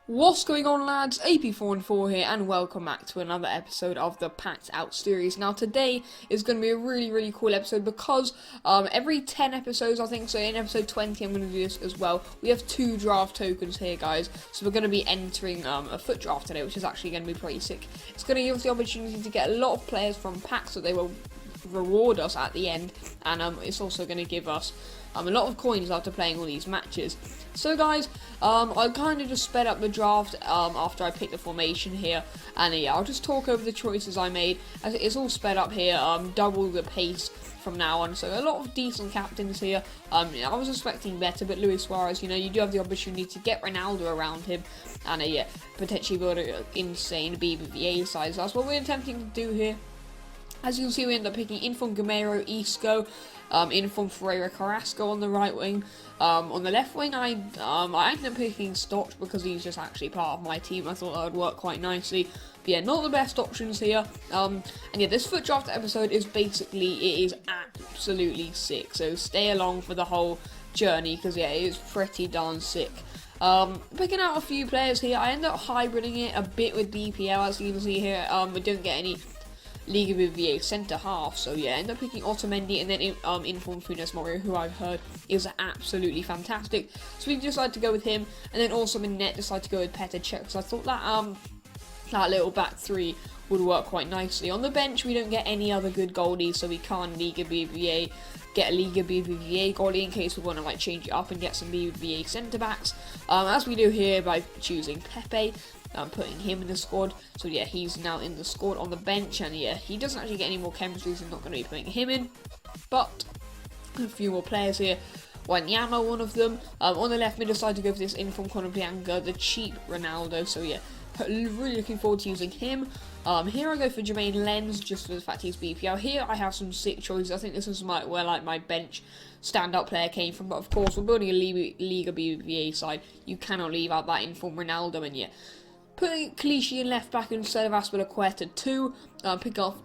What's going on, lads? AP414 here, and welcome back to another episode of the Packed Out series. Now, today is going to be a really cool episode because every 10 episodes, I think, so in episode 20, I'm going to do this as well. We have 2 draft tokens here, guys, so we're going to be entering a Fut Draft today, which is actually going to be pretty sick. It's going to give us the opportunity to get a lot of players from packs that they will reward us at the end, and it's also going to give us a lot of coins after playing all these matches. So guys, I kind of just sped up the draft after I picked the formation here, and yeah, I'll just talk over the choices I made, as it's all sped up here, double the pace from now on, so a lot of decent captains here. I was expecting better, but Luis Suarez, you do have the opportunity to get Ronaldo around him, and yeah, potentially build an insane BBVA size. That's what we're attempting to do here. As you can see, we end up picking Inform Gamero, Isco, Inform Ferreira Carrasco on the right wing. On the left wing, I ended up picking Stoch because he's just actually part of my team. I thought that would work quite nicely. But yeah, not the best options here. And yeah, this Fut Draft episode is it is absolutely sick. So stay along for the whole journey because yeah, it is pretty darn sick. Picking out a few players here, I end up hybriding it a bit with DPL, as you can see here. We don't get any Liga BBVA centre half, so yeah, end up picking Otamendi and then Inform Funes Mori, who I've heard is absolutely fantastic. So we decided to go with him, and then also in net decided to go with Petr Cech, because I thought that little back three would work quite nicely. On the bench, we don't get any other good goalies, so we can't get a Liga BBVA goalie in case we want to change it up and get some BBVA centre backs, as we do here by choosing Pepe. Putting him in the squad, so yeah, he's now in the squad on the bench, and yeah, he doesn't actually get any more chemistry, so I'm not going to be putting him in, but a few more players here. Wanyama, one of them. On the left, we decided to go for this Inform Konoplyanka, the cheap Ronaldo, so yeah, really looking forward to using him. Here I go for Jermaine Lens, just for the fact he's BPL. Here I have some sick choices. I think this is where my bench standout player came from, but of course, we're building a Liga BBVA side. You cannot leave out that Inform Ronaldo, and yeah, putting Clichy in left back instead of Azpilicueta 2. Pick up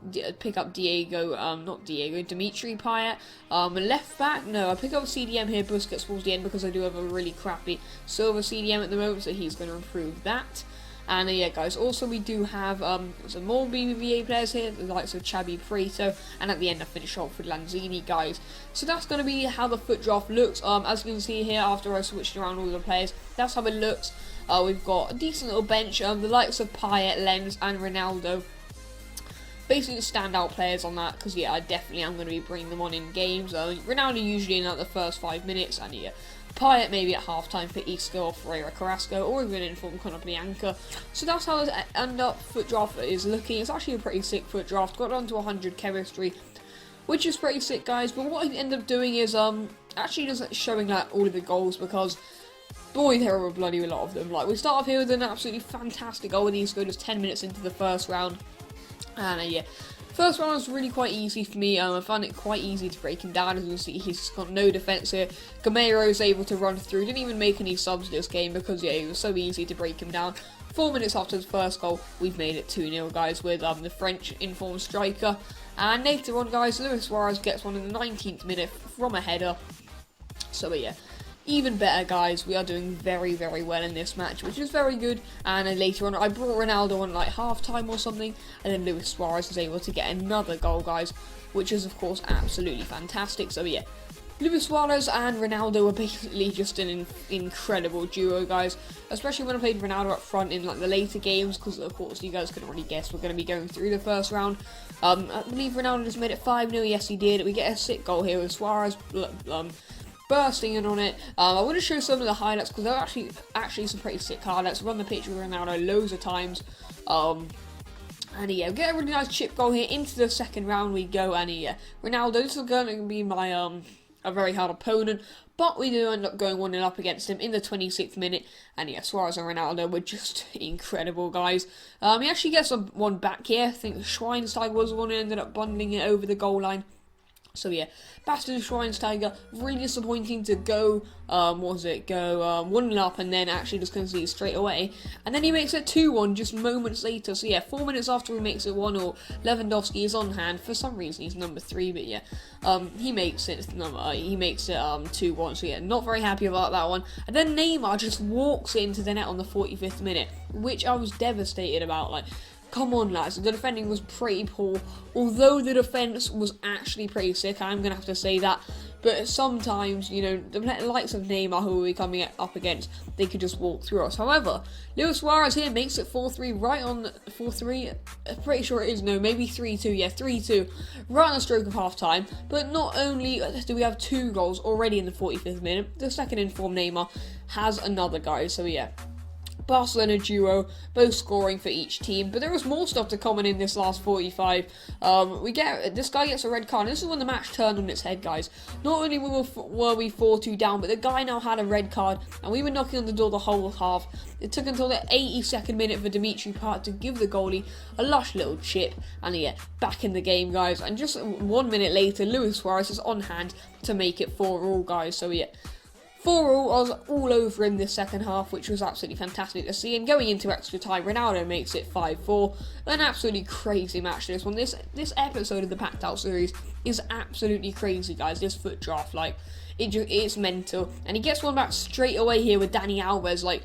Dimitri Payet. Left back, no, I pick up CDM here, Busquets towards the end, because I do have a really crappy silver CDM at the moment, so he's going to improve that. And yeah, guys, also we do have some more BBVA players here, the likes of Xabi Prieto, and at the end I finish off with Lanzini, guys. So that's going to be how the Fut Draft looks. As you can see here, after I switched around all the players, that's how it looks. We've got a decent little bench, the likes of Payet, Lens, and Ronaldo. Basically the standout players on that, because yeah, I definitely am going to be bringing them on in games. Ronaldo usually in the first 5 minutes, and yeah, Payet maybe at half-time for Isco or Ferreira Carrasco, or even Inform Konoplyanka. So that's how the end-up Fut Draft is looking. It's actually a pretty sick Fut Draft. Got on to 100 chemistry, which is pretty sick, guys. But what I end up doing is actually just showing all of the goals, because boy, there are a bloody lot of them. We start off here with an absolutely fantastic goal with Isco just 10 minutes into the first round. And yeah, first round was really quite easy for me. I found it quite easy to break him down. As you can see, he's got no defence here. Gamero is able to run through. Didn't even make any subs this game because yeah, it was so easy to break him down. 4 minutes after his first goal, we've made it 2-0, guys, with the French informed striker. And later on, guys, Luis Suarez gets one in the 19th minute from a header. So yeah, even better, guys. We are doing very well in this match, which is very good. And then later on, I brought Ronaldo on half-time or something, and then Luis Suarez was able to get another goal, guys, which is of course absolutely fantastic. So yeah, Luis Suarez and Ronaldo were basically just an incredible duo, guys, especially when I played Ronaldo up front in the later games, because of course you guys couldn't really guess we're going to be going through the first round. I believe Ronaldo just made it 5-0. Yes, he did. We get a sick goal here with Suarez bursting in on it. I want to show some of the highlights, because they're actually some pretty sick highlights. Run the pitch with Ronaldo loads of times. And yeah, we get a really nice chip goal here. Into the second round we go, and yeah, Ronaldo, this is going to be my a very hard opponent, but we do end up going 1-0 up against him in the 26th minute, and yeah, Suarez and Ronaldo were just incredible, guys. He actually gets one back here. I think Schweinsteiger was the one who ended up bundling it over the goal line. So yeah, Bastard Schweinsteiger, really disappointing to go, 1-0 up and then actually just concede straight away. And then he makes it 2-1 just moments later. So yeah, 4 minutes after he makes it 1-0, Lewandowski is on hand. For some reason he's number 3, but yeah, he makes it 2-1. So yeah, not very happy about that one. And then Neymar just walks into the net on the 45th minute, which I was devastated about. Like, come on, lads, the defending was pretty poor, although the defence was actually pretty sick, I'm going to have to say that, but sometimes, you know, the likes of Neymar, who we're coming up against, they could just walk through us. However, Luis Suarez here makes it 4-3, right on 4-3, pretty sure it is, no, maybe 3-2, yeah, 3-2, right on the stroke of half-time, but not only do we have 2 goals already in the 45th minute, the second informed Neymar has another, guys, so yeah. Barcelona duo, both scoring for each team, but there was more stuff to come in this last 45. This guy gets a red card, and this is when the match turned on its head, guys. Not only were we 4-2 down, but the guy now had a red card, and we were knocking on the door the whole half. It took until the 82nd minute for Dimitri Payet to give the goalie a lush little chip, and yeah, back in the game, guys. And just 1 minute later, Luis Suarez is on hand to make it 4-4, guys. So yeah, 4-4, I was all over him this second half, which was absolutely fantastic to see. And going into extra time, Ronaldo makes it 5-4. An absolutely crazy match, this one. This episode of the Packed Out series is absolutely crazy, guys. This Fut Draft, like, it's mental. And he gets one back straight away here with Dani Alves, like,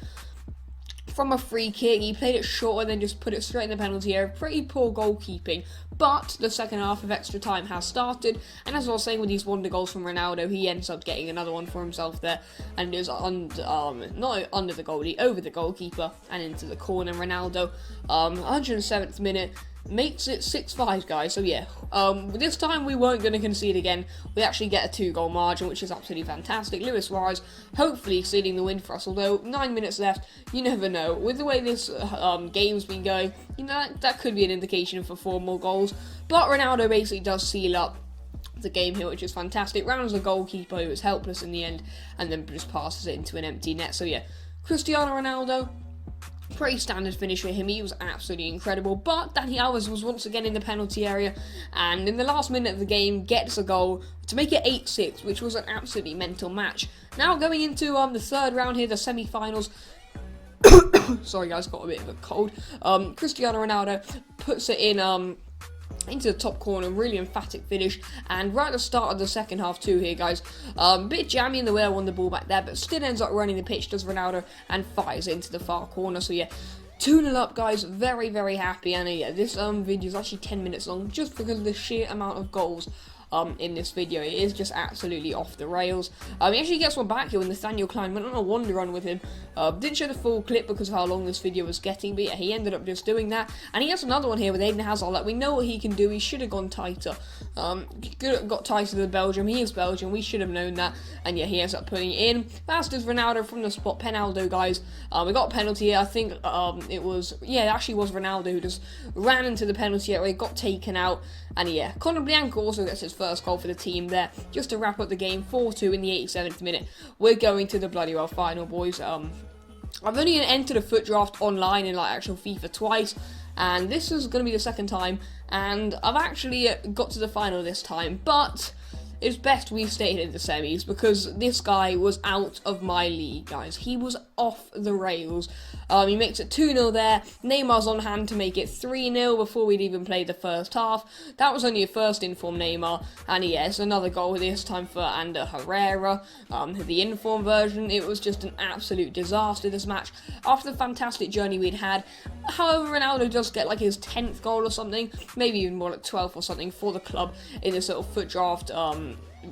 from a free kick. He played it short and then just put it straight in the penalty area. Pretty poor goalkeeping. But the second half of extra time has started, and as I was saying with these wonder goals from Ronaldo, he ends up getting another one for himself there, and is not under the goalie, over the goalkeeper, and into the corner. Ronaldo, 107th minute, makes it 6-5, guys. So yeah, this time we weren't going to concede again. We actually get a 2-goal margin, which is absolutely fantastic. Luis Suarez hopefully sealing the win for us, although 9 minutes left, you never know. With the way this game's been going, you know, that could be an indication for 4 more goals. But Ronaldo basically does seal up the game here, which is fantastic. Rounds the goalkeeper, who was helpless in the end, and then just passes it into an empty net. So yeah, Cristiano Ronaldo, pretty standard finish for him. He was absolutely incredible, but Dani Alves was once again in the penalty area, and in the last minute of the game gets a goal to make it 8-6, which was an absolutely mental match. Now going into the third round here, the semi-finals. Sorry guys, got a bit of a cold. Cristiano Ronaldo puts it in into the top corner, really emphatic finish, and right at the start of the second half too here, guys. Bit jammy in the way I won the ball back there, but still ends up running the pitch, does Ronaldo, and fires it into the far corner. So yeah, 2-0 up, guys. Very, very happy. And yeah, this video is actually 10 minutes long, just because of the sheer amount of goals in this video. It is just absolutely off the rails. He actually gets one back here when Nathaniel Klein went on a wander run with him. Didn't show the full clip because of how long this video was getting, but yeah, he ended up just doing that. And he has another one here with Eden Hazard. Like, we know what he can do. He should have gone tighter. Got tighter than Belgium. He is Belgium. We should have known that. And yeah, he ends up putting it in. That's just Ronaldo from the spot. Penaldo, guys. We got a penalty here. I think it actually was Ronaldo who just ran into the penalty area, got taken out. And yeah, Conor Bianco also gets his first goal for the team there, just to wrap up the game. 4-2 in the 87th minute. We're going to the bloody well final, boys. I've only entered a Fut Draft online in like actual FIFA twice, and this is going to be the second time, and I've actually got to the final this time, but it's best we stayed in the semis, because this guy was out of my league, guys. He was off the rails. He makes it 2-0 there. Neymar's on hand to make it 3-0 before we'd even played the first half. That was only a first inform Neymar, and yes, another goal this time for Ander Herrera, the inform version. It was just an absolute disaster, this match, after the fantastic journey we'd had. However, Ronaldo does get like his 10th goal or something, maybe even more like 12th or something for the club in this little Fut Draft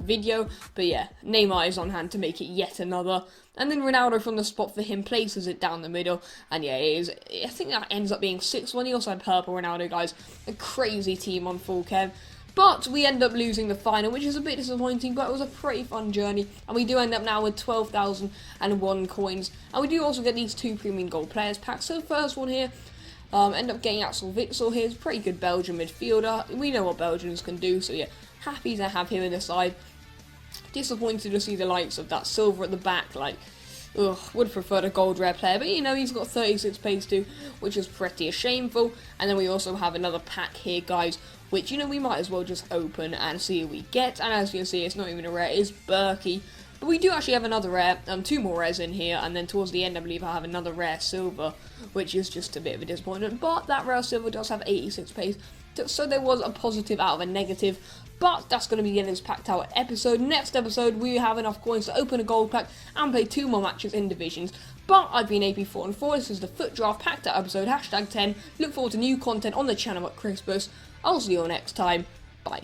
video. But yeah, Neymar is on hand to make it yet another, and then Ronaldo from the spot for him places it down the middle, and yeah, I think that ends up being 6-1. He also had purple Ronaldo, guys. A crazy team on full chem. But we end up losing the final, which is a bit disappointing, but it was a pretty fun journey. And we do end up now with 12,001 coins. And we do also get these 2 premium gold players packs. So the first one here, end up getting Axel Witsel here. He's a pretty good Belgian midfielder. We know what Belgians can do, so yeah, happy to have him in the side. Disappointed to see the likes of that silver at the back, like, would prefer a gold rare player, but you know, he's got 36 pace too, which is pretty shameful. And then we also have another pack here, guys, which, you know, we might as well just open and see what we get. And as you can see, it's not even a rare, it's Berkey. But we do actually have another rare, 2 more rares in here, and then towards the end I believe I have another rare silver, which is just a bit of a disappointment. But that rare silver does have 86 pace, so there was a positive out of a negative. But that's going to be the end of this packed out episode. Next episode, we have enough coins to open a gold pack and play 2 more matches in divisions. But I've been AP414, this is the Fut Draft packed out episode, #10. Look forward to new content on the channel at Christmas. I'll see you all next time. Bye.